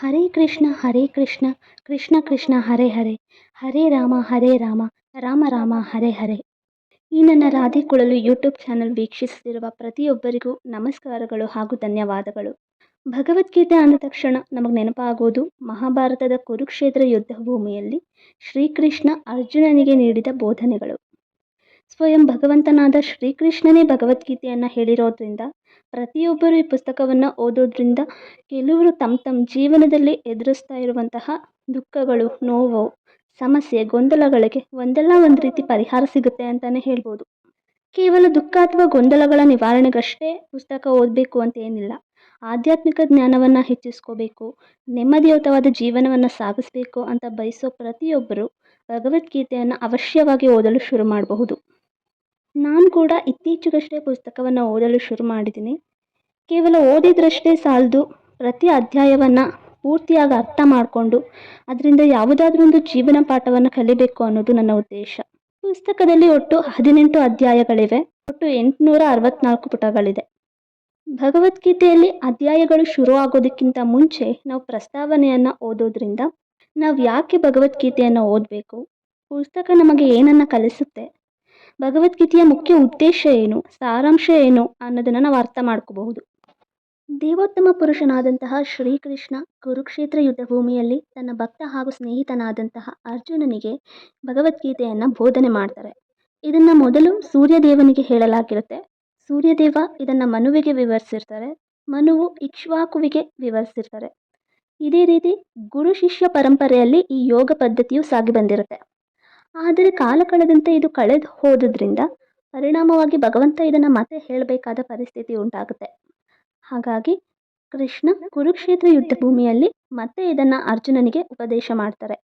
ಹರೇ ಕೃಷ್ಣ ಕೃಷ್ಣ ಕೃಷ್ಣ ಹರೇ ಹರೇ ಹರೇ ರಾಮ ರಾಮ ರಾಮ ಹರೇ ಹರೇ. ಈ ನನ್ನ Radhe ಕುಳಲು YouTube channel ವೀಕ್ಷಿಸುತ್ತಿರುವ ಪ್ರತಿಯೊಬ್ಬರಿಗೂ ನಮಸ್ಕಾರಗಳು ಹಾಗೂ ಧನ್ಯವಾದಗಳು. ಭಗವದ್ಗೀತೆ ಅಂದ ತಕ್ಷಣ ನಮಗೆ ನೆನಪಾಗುವುದು ಮಹಾಭಾರತದ ಕುರುಕ್ಷೇತ್ರ ಯುದ್ಧ ಭೂಮಿಯಲ್ಲಿ ಶ್ರೀಕೃಷ್ಣ ಅರ್ಜುನನಿಗೆ ನೀಡಿದ ಬೋಧನೆಗಳು. ಸ್ವಯಂ ಭಗವಂತನಾದ ಶ್ರೀಕೃಷ್ಣನೇ ಭಗವದ್ಗೀತೆಯನ್ನು ಹೇಳಿರೋದ್ರಿಂದ ಪ್ರತಿಯೊಬ್ಬರು ಈ ಪುಸ್ತಕವನ್ನು ಓದೋದ್ರಿಂದ ಕೆಲವರು ತಮ್ಮ ಜೀವನದಲ್ಲಿ ಎದುರಿಸ್ತಾ ಇರುವಂತಹ ದುಃಖಗಳು, ನೋವು, ಸಮಸ್ಯೆ, ಗೊಂದಲಗಳಿಗೆ ಒಂದಲ್ಲ ಒಂದು ರೀತಿ ಪರಿಹಾರ ಸಿಗುತ್ತೆ ಅಂತಲೇ ಹೇಳ್ಬೋದು. ಕೇವಲ ದುಃಖ ಅಥವಾ ಗೊಂದಲಗಳ ನಿವಾರಣೆಗಷ್ಟೇ ಪುಸ್ತಕ ಓದಬೇಕು ಅಂತ ಏನಿಲ್ಲ. ಆಧ್ಯಾತ್ಮಿಕ ಜ್ಞಾನವನ್ನು ಹೆಚ್ಚಿಸ್ಕೋಬೇಕು, ನೆಮ್ಮದಿಯುತವಾದ ಜೀವನವನ್ನು ಸಾಗಿಸಬೇಕು ಅಂತ ಬಯಸೋ ಪ್ರತಿಯೊಬ್ಬರು ಭಗವದ್ಗೀತೆಯನ್ನು ಅವಶ್ಯವಾಗಿ ಓದಲು ಶುರು ಮಾಡಬಹುದು. ನಾನು ಕೂಡ ಇತ್ತೀಚೆಗಷ್ಟೇ ಪುಸ್ತಕವನ್ನು ಓದಲು ಶುರು ಮಾಡಿದ್ದೀನಿ. ಕೇವಲ ಓದಿದ್ರಷ್ಟೇ ಸಾಲದು, ಪ್ರತಿ ಅಧ್ಯಾಯವನ್ನು ಪೂರ್ತಿಯಾಗಿ ಅರ್ಥ ಮಾಡಿಕೊಂಡು ಅದರಿಂದ ಯಾವುದಾದ್ರೊಂದು ಜೀವನ ಪಾಠವನ್ನು ಕಲಿಬೇಕು ಅನ್ನೋದು ನನ್ನ ಉದ್ದೇಶ. ಪುಸ್ತಕದಲ್ಲಿ ಒಟ್ಟು 18 ಅಧ್ಯಾಯಗಳಿವೆ. ಒಟ್ಟು 864 ಪುಟಗಳಿದೆ. ಭಗವದ್ಗೀತೆಯಲ್ಲಿ ಅಧ್ಯಾಯಗಳು ಶುರು ಆಗೋದಕ್ಕಿಂತ ಮುಂಚೆ ನಾವು ಪ್ರಸ್ತಾವನೆಯನ್ನು ಓದೋದ್ರಿಂದ ನಾವು ಯಾಕೆ ಭಗವದ್ಗೀತೆಯನ್ನು ಓದಬೇಕು, ಪುಸ್ತಕ ನಮಗೆ ಏನನ್ನು ಕಲಿಸುತ್ತೆ, ಭಗವದ್ಗೀತೆಯ ಮುಖ್ಯ ಉದ್ದೇಶ ಏನು, ಸಾರಾಂಶ ಏನು ಅನ್ನೋದನ್ನು ನಾವು ಅರ್ಥ ಮಾಡ್ಕೋಬಹುದು. ದೇವೋತ್ತಮ ಪುರುಷನಾದಂತಹ ಶ್ರೀಕೃಷ್ಣ ಕುರುಕ್ಷೇತ್ರ ಯುದ್ಧ ಭೂಮಿಯಲ್ಲಿ ತನ್ನ ಭಕ್ತ ಹಾಗೂ ಸ್ನೇಹಿತನಾದಂತಹ ಅರ್ಜುನನಿಗೆ ಭಗವದ್ಗೀತೆಯನ್ನು ಬೋಧನೆ ಮಾಡ್ತಾರೆ. ಇದನ್ನು ಮೊದಲು ಸೂರ್ಯದೇವನಿಗೆ ಹೇಳಲಾಗಿರುತ್ತೆ. ಸೂರ್ಯದೇವ ಇದನ್ನು ಮನುವಿಗೆ ವಿವರಿಸಿರ್ತಾರೆ. ಮನುವು ಇಕ್ಷ್ವಾಕುವಿಗೆ ವಿವರಿಸಿರ್ತಾರೆ. ಇದೇ ರೀತಿ ಗುರು ಶಿಷ್ಯ ಪರಂಪರೆಯಲ್ಲಿ ಈ ಯೋಗ ಪದ್ಧತಿಯು ಸಾಗಿ ಬಂದಿರುತ್ತೆ. ಆದರೆ ಕಾಲ ಕಳೆದಂತೆ ಇದು ಕಳೆದು ಹೋದ್ರಿಂದ ಪರಿಣಾಮವಾಗಿ ಭಗವಂತ ಇದನ್ನು ಮತ್ತೆ ಹೇಳಬೇಕಾದ ಪರಿಸ್ಥಿತಿ ಉಂಟಾಗುತ್ತೆ. ಹಾಗಾಗಿ ಕೃಷ್ಣ ಕುರುಕ್ಷೇತ್ರ ಯುದ್ಧ ಭೂಮಿಯಲ್ಲಿ ಮತ್ತೆ ಇದನ್ನು ಅರ್ಜುನನಿಗೆ ಉಪದೇಶ ಮಾಡ್ತಾರೆ.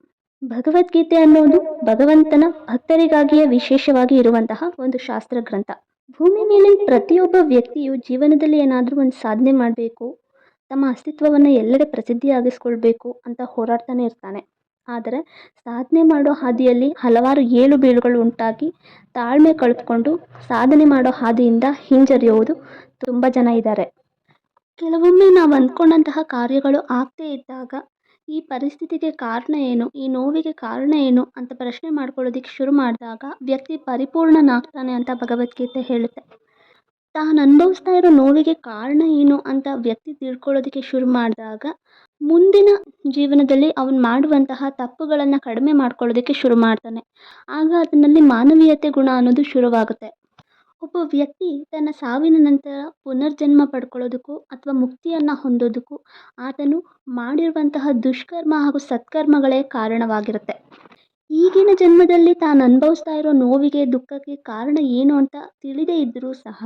ಭಗವದ್ಗೀತೆ ಅನ್ನೋದು ಭಗವಂತನ ಭಕ್ತರಿಗಾಗಿಯೇ ವಿಶೇಷವಾಗಿ ಇರುವಂತಹ ಒಂದು ಶಾಸ್ತ್ರ ಗ್ರಂಥ. ಭೂಮಿ ಮೇಲೆ ಪ್ರತಿಯೊಬ್ಬ ವ್ಯಕ್ತಿಯು ಜೀವನದಲ್ಲಿ ಏನಾದರೂ ಒಂದು ಸಾಧನೆ ಮಾಡಬೇಕು, ತಮ್ಮ ಅಸ್ತಿತ್ವವನ್ನು ಎಲ್ಲೆಡೆ ಪ್ರಸಿದ್ಧಿಯಾಗಿಸ್ಕೊಳ್ಬೇಕು ಅಂತ ಹೋರಾಡ್ತಾನೆ ಇರ್ತಾನೆ. ಆದರೆ ಸಾಧನೆ ಮಾಡೋ ಹಾದಿಯಲ್ಲಿ ಹಲವಾರು ಏಳು ಬೀಳುಗಳು ಉಂಟಾಗಿ ತಾಳ್ಮೆ ಕಳೆದುಕೊಂಡು ಸಾಧನೆ ಮಾಡೋ ಹಾದಿಯಿಂದ ಹಿಂಜರಿಯುವುದು ತುಂಬ ಜನ ಇದ್ದಾರೆ. ಕೆಲವೊಮ್ಮೆ ನಾವು ಅಂದ್ಕೊಂಡಂತಹ ಕಾರ್ಯಗಳು ಆಗದೇ ಇದ್ದಾಗ ಈ ಪರಿಸ್ಥಿತಿಗೆ ಕಾರಣ ಏನು, ಈ ನೋವಿಗೆ ಕಾರಣ ಏನು ಅಂತ ಪ್ರಶ್ನೆ ಮಾಡ್ಕೊಳ್ಳೋದಕ್ಕೆ ಶುರು ಮಾಡಿದಾಗ ವ್ಯಕ್ತಿ ಪರಿಪೂರ್ಣನಾಗ್ತಾನೆ ಅಂತ ಭಗವದ್ಗೀತೆ ಹೇಳುತ್ತೆ. ತಾನು ಅನುಭವಿಸ್ತಾ ಇರೋ ನೋವಿಗೆ ಕಾರಣ ಏನು ಅಂತ ವ್ಯಕ್ತಿ ತಿಳ್ಕೊಳ್ಳೋದಕ್ಕೆ ಶುರು ಮಾಡಿದಾಗ ಮುಂದಿನ ಜೀವನದಲ್ಲಿ ಅವನು ಮಾಡುವಂತಹ ತಪ್ಪುಗಳನ್ನು ಕಡಿಮೆ ಮಾಡ್ಕೊಳ್ಳೋದಕ್ಕೆ ಶುರು ಮಾಡ್ತಾನೆ. ಆಗ ಅದರಲ್ಲಿ ಮಾನವೀಯತೆ ಗುಣ ಅನ್ನೋದು ಶುರುವಾಗುತ್ತೆ. ಒಬ್ಬ ವ್ಯಕ್ತಿ ತನ್ನ ಸಾವಿನ ನಂತರ ಪುನರ್ಜನ್ಮ ಪಡ್ಕೊಳ್ಳೋದಕ್ಕೂ ಅಥವಾ ಮುಕ್ತಿಯನ್ನು ಹೊಂದೋದಕ್ಕೂ ಆತನು ಮಾಡಿರುವಂತಹ ದುಷ್ಕರ್ಮ ಹಾಗೂ ಸತ್ಕರ್ಮಗಳೇ ಕಾರಣವಾಗಿರುತ್ತೆ. ಈಗಿನ ಜನ್ಮದಲ್ಲಿ ತಾನು ಅನುಭವಿಸ್ತಾ ಇರೋ ನೋವಿಗೆ, ದುಃಖಕ್ಕೆ ಕಾರಣ ಏನು ಅಂತ ತಿಳಿದೇ ಇದ್ದರೂ ಸಹ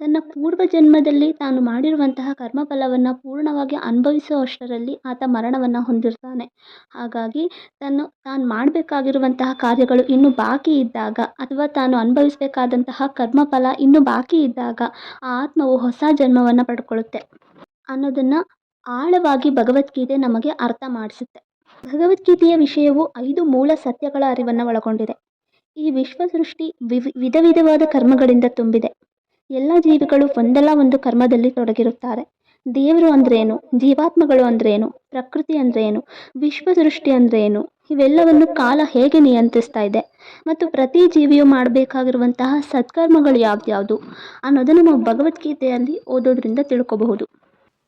ತನ್ನ ಪೂರ್ವ ಜನ್ಮದಲ್ಲಿ ತಾನು ಮಾಡಿರುವಂತಹ ಕರ್ಮಫಲವನ್ನು ಪೂರ್ಣವಾಗಿ ಅನುಭವಿಸೋ ಅಷ್ಟರಲ್ಲಿ ಆತ ಮರಣವನ್ನು ಹೊಂದಿರ್ತಾನೆ. ಹಾಗಾಗಿ ತಾನು ಮಾಡಬೇಕಾಗಿರುವಂತಹ ಕಾರ್ಯಗಳು ಇನ್ನೂ ಬಾಕಿ ಇದ್ದಾಗ ಅಥವಾ ತಾನು ಅನುಭವಿಸಬೇಕಾದಂತಹ ಕರ್ಮಫಲ ಇನ್ನೂ ಬಾಕಿ ಇದ್ದಾಗ ಆ ಆತ್ಮವು ಹೊಸ ಜನ್ಮವನ್ನು ಪಡ್ಕೊಳ್ಳುತ್ತೆ ಅನ್ನೋದನ್ನು ಆಳವಾಗಿ ಭಗವದ್ಗೀತೆ ನಮಗೆ ಅರ್ಥ ಮಾಡಿಸುತ್ತೆ. ಭಗವದ್ಗೀತೆಯ ವಿಷಯವು 5 ಮೂಲ ಸತ್ಯಗಳ ಅರಿವನ್ನು ಒಳಗೊಂಡಿದೆ. ಈ ವಿಶ್ವ ಸೃಷ್ಟಿ ವಿಧ ವಿಧವಾದ ಕರ್ಮಗಳಿಂದ ತುಂಬಿದೆ. ಎಲ್ಲ ಜೀವಿಗಳು ಒಂದಲ್ಲ ಒಂದು ಕರ್ಮದಲ್ಲಿ ತೊಡಗಿರುತ್ತಾರೆ. ದೇವರು ಅಂದ್ರೇನು, ಜೀವಾತ್ಮಗಳು ಅಂದ್ರೇನು, ಪ್ರಕೃತಿ ಅಂದ್ರೇನು, ವಿಶ್ವ ಸೃಷ್ಟಿ ಅಂದ್ರೇನು, ಇವೆಲ್ಲವನ್ನು ಕಾಲ ಹೇಗೆ ನಿಯಂತ್ರಿಸ್ತಾ ಇದೆ ಮತ್ತು ಪ್ರತಿ ಜೀವಿಯು ಮಾಡಬೇಕಾಗಿರುವಂತಹ ಸತ್ಕರ್ಮಗಳು ಯಾವ್ದ್ಯಾವುದು ಅನ್ನೋದನ್ನು ನಾವು ಭಗವದ್ಗೀತೆಯಲ್ಲಿ ಓದೋದ್ರಿಂದ ತಿಳ್ಕೋಬಹುದು.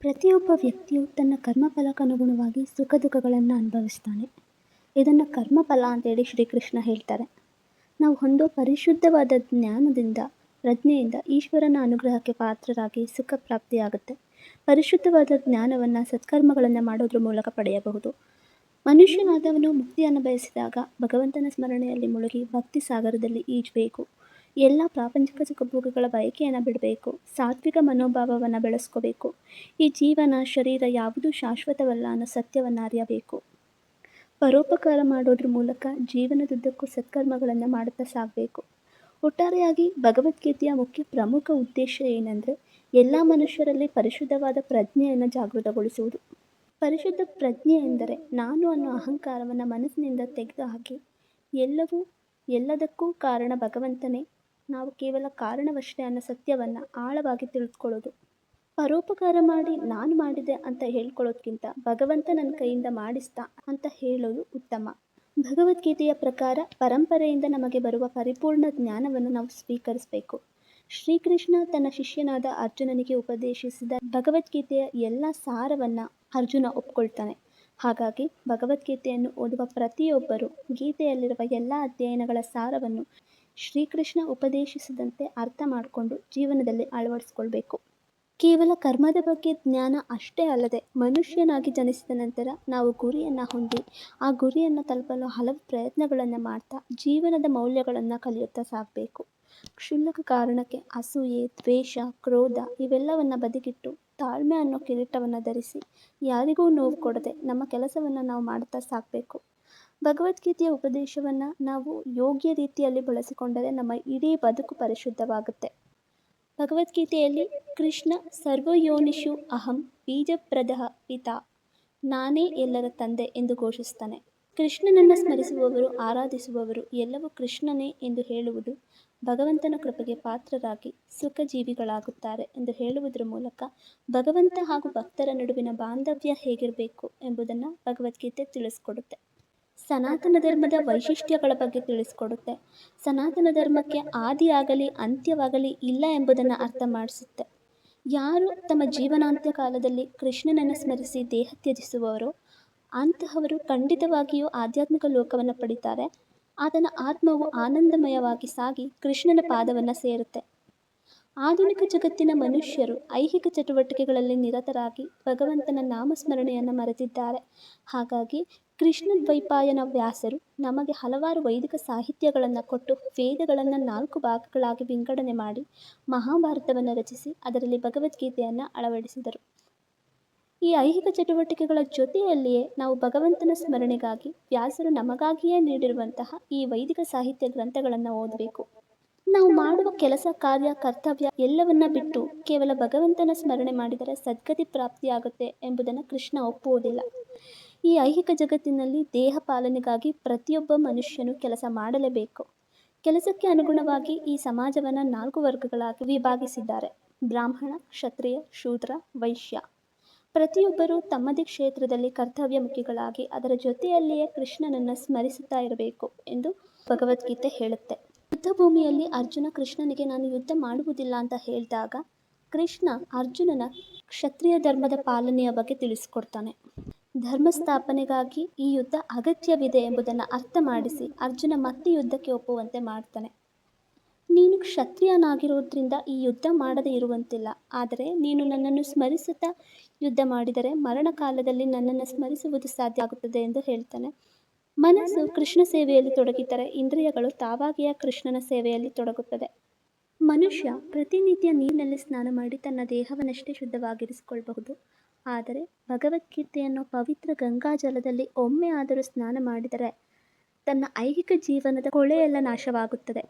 ಪ್ರತಿಯೊಬ್ಬ ವ್ಯಕ್ತಿಯು ತನ್ನ ಕರ್ಮಫಲಕ್ಕನುಗುಣವಾಗಿ ಸುಖ ದುಃಖಗಳನ್ನು ಅನುಭವಿಸ್ತಾನೆ. ಇದನ್ನು ಕರ್ಮಫಲ ಅಂತೇಳಿ ಶ್ರೀಕೃಷ್ಣ ಹೇಳ್ತಾರೆ. ನಾವು ಹೊಂದೋ ಪರಿಶುದ್ಧವಾದ ಜ್ಞಾನದಿಂದ, ಪ್ರಜ್ಞೆಯಿಂದ ಈಶ್ವರನ ಅನುಗ್ರಹಕ್ಕೆ ಪಾತ್ರರಾಗಿ ಸುಖ ಪ್ರಾಪ್ತಿಯಾಗುತ್ತೆ. ಪರಿಶುದ್ಧವಾದ ಜ್ಞಾನವನ್ನು ಸತ್ಕರ್ಮಗಳನ್ನು ಮಾಡೋದ್ರ ಮೂಲಕ ಪಡೆಯಬಹುದು. ಮನುಷ್ಯನಾದವನು ಮುಕ್ತಿಯನ್ನು ಬಯಸಿದಾಗ ಭಗವಂತನ ಸ್ಮರಣೆಯಲ್ಲಿ ಮುಳುಗಿ ಭಕ್ತಿ ಸಾಗರದಲ್ಲಿ ಈಜಬೇಕು. ಎಲ್ಲ ಪ್ರಾಪಂಚಿಕ ಸುಖಭೋಗಗಳ ಬಯಕೆಯನ್ನು ಬಿಡಬೇಕು. ಸಾತ್ವಿಕ ಮನೋಭಾವವನ್ನು ಬೆಳೆಸ್ಕೋಬೇಕು. ಈ ಜೀವನ, ಶರೀರ ಯಾವುದೂ ಶಾಶ್ವತವಲ್ಲ ಅನ್ನೋ ಸತ್ಯವನ್ನು ಅರಿಯಬೇಕು. ಪರೋಪಕಾರ ಮಾಡೋದ್ರ ಮೂಲಕ ಜೀವನದುದ್ದಕ್ಕೂ ಸತ್ಕರ್ಮಗಳನ್ನು ಮಾಡುತ್ತಾ ಸಾಗಬೇಕು. ಒಟ್ಟಾರೆಯಾಗಿ ಭಗವದ್ಗೀತೆಯ ಪ್ರಮುಖ ಉದ್ದೇಶ ಏನಂದರೆ ಎಲ್ಲ ಮನುಷ್ಯರಲ್ಲಿ ಪರಿಶುದ್ಧವಾದ ಪ್ರಜ್ಞೆಯನ್ನು ಜಾಗೃತಗೊಳಿಸುವುದು. ಪರಿಶುದ್ಧ ಪ್ರಜ್ಞೆ ಎಂದರೆ ನಾನು ಅನ್ನೋ ಅಹಂಕಾರವನ್ನು ಮನಸ್ಸಿನಿಂದ ತೆಗೆದುಹಾಕಿ ಎಲ್ಲವೂ ಎಲ್ಲದಕ್ಕೂ ಕಾರಣ ಭಗವಂತನೇ, ನಾವು ಕೇವಲ ಕಾರಣವಷ್ಟೇ ಅನ್ನೋ ಸತ್ಯವನ್ನು ಆಳವಾಗಿ ತಿಳಿದುಕೊಳ್ಳೋದು. ಪರೋಪಕಾರ ಮಾಡಿ ನಾನು ಮಾಡಿದೆ ಅಂತ ಹೇಳ್ಕೊಳ್ಳೋದ್ಕಿಂತ ಭಗವಂತ ನನ್ನ ಕೈಯಿಂದ ಮಾಡಿಸ್ದ ಅಂತ ಹೇಳೋದು ಉತ್ತಮ. ಭಗವದ್ಗೀತೆಯ ಪ್ರಕಾರ ಪರಂಪರೆಯಿಂದ ನಮಗೆ ಬರುವ ಪರಿಪೂರ್ಣ ಜ್ಞಾನವನ್ನು ನಾವು ಸ್ವೀಕರಿಸಬೇಕು. ಶ್ರೀಕೃಷ್ಣ ತನ್ನ ಶಿಷ್ಯನಾದ ಅರ್ಜುನನಿಗೆ ಉಪದೇಶಿಸಿದ ಭಗವದ್ಗೀತೆಯ ಎಲ್ಲ ಸಾರವನ್ನು ಅರ್ಜುನ ಒಪ್ಕೊಳ್ತಾನೆ. ಹಾಗಾಗಿ ಭಗವದ್ಗೀತೆಯನ್ನು ಓದುವ ಪ್ರತಿಯೊಬ್ಬರು ಗೀತೆಯಲ್ಲಿರುವ ಎಲ್ಲ ಅಧ್ಯಯನಗಳ ಸಾರವನ್ನು ಶ್ರೀಕೃಷ್ಣ ಉಪದೇಶಿಸಿದಂತೆ ಅರ್ಥ ಮಾಡಿಕೊಂಡು ಜೀವನದಲ್ಲಿ ಅಳವಡಿಸ್ಕೊಳ್ಬೇಕು. ಕೇವಲ ಕರ್ಮದ ಬಗ್ಗೆ ಜ್ಞಾನ ಅಷ್ಟೇ ಅಲ್ಲದೆ ಮನುಷ್ಯನಾಗಿ ಜನಿಸಿದ ನಂತರ ನಾವು ಗುರಿಯನ್ನು ಹೊಂದಿ ಆ ಗುರಿಯನ್ನು ತಲುಪಲು ಹಲವು ಪ್ರಯತ್ನಗಳನ್ನು ಮಾಡ್ತಾ ಜೀವನದ ಮೌಲ್ಯಗಳನ್ನು ಕಲಿಯುತ್ತಾ ಸಾಗಬೇಕು. ಕ್ಷುಲ್ಲಕ ಕಾರಣಕ್ಕೆ ಅಸೂಯೆ, ದ್ವೇಷ, ಕ್ರೋಧ ಇವೆಲ್ಲವನ್ನು ಬದಿಗಿಟ್ಟು ತಾಳ್ಮೆ ಅನ್ನೋ ಕಿರೀಟವನ್ನು ಧರಿಸಿ ಯಾರಿಗೂ ನೋವು ಕೊಡದೆ ನಮ್ಮ ಕೆಲಸವನ್ನು ನಾವು ಮಾಡುತ್ತಾ ಸಾಗಬೇಕು. ಭಗವದ್ಗೀತೆಯ ಉಪದೇಶವನ್ನು ನಾವು ಯೋಗ್ಯ ರೀತಿಯಲ್ಲಿ ಬಳಸಿಕೊಂಡರೆ ನಮ್ಮ ಇಡೀ ಬದುಕು ಪರಿಶುದ್ಧವಾಗುತ್ತೆ. ಭಗವದ್ಗೀತೆಯಲ್ಲಿ ಕೃಷ್ಣ ಸರ್ವಯೋನಿಷು ಅಹಂ ಬೀಜಪ್ರದಃ ಪಿತಾ, ನಾನೇ ಎಲ್ಲರ ತಂದೆ ಎಂದು ಘೋಷಿಸ್ತಾನೆ. ಕೃಷ್ಣನನ್ನು ಸ್ಮರಿಸುವವರು, ಆರಾಧಿಸುವವರು ಎಲ್ಲವೂ ಕೃಷ್ಣನೇ ಎಂದು ಹೇಳುವುದು ಭಗವಂತನ ಕೃಪೆಗೆ ಪಾತ್ರರಾಗಿ ಸುಖ ಜೀವಿಗಳಾಗುತ್ತಾರೆ ಎಂದು ಹೇಳುವುದರ ಮೂಲಕ ಭಗವಂತ ಹಾಗೂ ಭಕ್ತರ ನಡುವಿನ ಬಾಂಧವ್ಯ ಹೇಗಿರಬೇಕು ಎಂಬುದನ್ನು ಭಗವದ್ಗೀತೆ ತಿಳಿಸ್ಕೊಡುತ್ತೆ. ಸನಾತನ ಧರ್ಮದ ವೈಶಿಷ್ಟ್ಯಗಳ ಬಗ್ಗೆ ತಿಳಿಸ್ಕೊಡುತ್ತೆ. ಸನಾತನ ಧರ್ಮಕ್ಕೆ ಆದಿಯಾಗಲಿ ಅಂತ್ಯವಾಗಲಿ ಇಲ್ಲ ಎಂಬುದನ್ನು ಅರ್ಥ ಮಾಡಿಸುತ್ತೆ. ಯಾರು ತಮ್ಮ ಜೀವನಾಂತ್ಯ ಕಾಲದಲ್ಲಿ ಕೃಷ್ಣನನ್ನು ಸ್ಮರಿಸಿ ದೇಹ ತ್ಯಜಿಸುವವರೋ ಅಂತಹವರು ಖಂಡಿತವಾಗಿಯೂ ಆಧ್ಯಾತ್ಮಿಕ ಲೋಕವನ್ನು ಪಡಿತಾರೆ. ಆತನ ಆತ್ಮವು ಆನಂದಮಯವಾಗಿ ಸಾಗಿ ಕೃಷ್ಣನ ಪಾದವನ್ನು ಸೇರುತ್ತೆ. ಆಧುನಿಕ ಜಗತ್ತಿನ ಮನುಷ್ಯರು ಐಹಿಕ ಚಟುವಟಿಕೆಗಳಲ್ಲಿ ನಿರತರಾಗಿ ಭಗವಂತನ ನಾಮಸ್ಮರಣೆಯನ್ನು ಮರೆತಿದ್ದಾರೆ. ಹಾಗಾಗಿ ಕೃಷ್ಣ ದ್ವೈಪಾಯನ ವ್ಯಾಸರು ನಮಗೆ ಹಲವಾರು ವೈದಿಕ ಸಾಹಿತ್ಯಗಳನ್ನು ಕೊಟ್ಟು ವೇದಗಳನ್ನು 4 ಭಾಗಗಳಾಗಿ ವಿಂಗಡಣೆ ಮಾಡಿ ಮಹಾಭಾರತವನ್ನು ರಚಿಸಿ ಅದರಲ್ಲಿ ಭಗವದ್ಗೀತೆಯನ್ನು ಅಳವಡಿಸಿದರು. ಈ ಐಹಿಕ ಚಟುವಟಿಕೆಗಳ ಜೊತೆಯಲ್ಲಿಯೇ ನಾವು ಭಗವಂತನ ಸ್ಮರಣೆಗಾಗಿ ವ್ಯಾಸರು ನಮಗಾಗಿಯೇ ನೀಡಿರುವಂತಹ ಈ ವೈದಿಕ ಸಾಹಿತ್ಯ ಗ್ರಂಥಗಳನ್ನು ಓದಬೇಕು. ನಾವು ಮಾಡುವ ಕೆಲಸ, ಕಾರ್ಯ, ಕರ್ತವ್ಯ ಎಲ್ಲವನ್ನ ಬಿಟ್ಟು ಕೇವಲ ಭಗವಂತನ ಸ್ಮರಣೆ ಮಾಡಿದರೆ ಸದ್ಗತಿ ಪ್ರಾಪ್ತಿಯಾಗುತ್ತೆ ಎಂಬುದನ್ನು ಕೃಷ್ಣ ಒಪ್ಪುವುದಿಲ್ಲ. ಈ ಐಹಿಕ ಜಗತ್ತಿನಲ್ಲಿ ದೇಹ ಪಾಲನೆಗಾಗಿ ಪ್ರತಿಯೊಬ್ಬ ಮನುಷ್ಯನು ಕೆಲಸ ಮಾಡಲೇಬೇಕು. ಕೆಲಸಕ್ಕೆ ಅನುಗುಣವಾಗಿ ಈ ಸಮಾಜವನ್ನು 4 ವರ್ಗಗಳಾಗಿ ವಿಭಾಗಿಸಿದ್ದಾರೆ: ಬ್ರಾಹ್ಮಣ, ಕ್ಷತ್ರಿಯ, ಶೂದ್ರ, ವೈಶ್ಯ. ಪ್ರತಿಯೊಬ್ಬರೂ ತಮ್ಮದೇ ಕ್ಷೇತ್ರದಲ್ಲಿ ಕರ್ತವ್ಯಮುಖಿಗಳಾಗಿ ಅದರ ಜೊತೆಯಲ್ಲಿಯೇ ಕೃಷ್ಣನನ್ನು ಸ್ಮರಿಸುತ್ತಾ ಇರಬೇಕು ಎಂದು ಭಗವದ್ಗೀತೆ ಹೇಳುತ್ತೆ. ಯುದ್ಧ ಭೂಮಿಯಲ್ಲಿ ಅರ್ಜುನ ಕೃಷ್ಣನಿಗೆ ನಾನು ಯುದ್ಧ ಮಾಡುವುದಿಲ್ಲ ಅಂತ ಹೇಳಿದಾಗ ಕೃಷ್ಣ ಅರ್ಜುನನ ಕ್ಷತ್ರಿಯ ಧರ್ಮದ ಪಾಲನೆಯ ಬಗ್ಗೆ ತಿಳಿಸಿಕೊಡ್ತಾನೆ. ಧರ್ಮ ಸ್ಥಾಪನೆಗಾಗಿ ಈ ಯುದ್ಧ ಅಗತ್ಯವಿದೆ ಎಂಬುದನ್ನು ಅರ್ಥ ಮಾಡಿಸಿ ಅರ್ಜುನ ಮತ್ತೆ ಯುದ್ಧಕ್ಕೆ ಒಪ್ಪುವಂತೆ ಮಾಡ್ತಾನೆ. ನೀನು ಕ್ಷತ್ರಿಯನಾಗಿರೋದ್ರಿಂದ ಈ ಯುದ್ಧ ಮಾಡದೇ ಇರುವಂತಿಲ್ಲ, ಆದರೆ ನೀನು ನನ್ನನ್ನು ಸ್ಮರಿಸುತ್ತಾ ಯುದ್ಧ ಮಾಡಿದರೆ ಮರಣಕಾಲದಲ್ಲಿ ನನ್ನನ್ನು ಸ್ಮರಿಸುವುದು ಸಾಧ್ಯ ಆಗುತ್ತದೆ ಎಂದು ಹೇಳ್ತಾನೆ. ಮನಸ್ಸು ಕೃಷ್ಣ ಸೇವೆಯಲ್ಲಿ ತೊಡಗಿದರೆ ಇಂದ್ರಿಯಗಳು ತಾವಾಗಿಯೇ ಕೃಷ್ಣನ ಸೇವೆಯಲ್ಲಿ ತೊಡಗುತ್ತದೆ. ಮನುಷ್ಯ ಪ್ರತಿನಿತ್ಯ ನೀರಿನಲ್ಲಿ ಸ್ನಾನ ಮಾಡಿ ತನ್ನ ದೇಹವನ್ನಷ್ಟೇ ಶುದ್ಧವಾಗಿರಿಸಿಕೊಳ್ಳಬಹುದು. ಆದರೆ ಭಗವದ್ಗೀತೆಯನ್ನು ಪವಿತ್ರ ಗಂಗಾಜಲದಲ್ಲಿ ಒಮ್ಮೆ ಆದರೂ ಸ್ನಾನ ಮಾಡಿದರೆ ತನ್ನ ಐಹಿಕ ಜೀವನದ ಕೊಳೆಯೆಲ್ಲ ನಾಶವಾಗುತ್ತದೆ.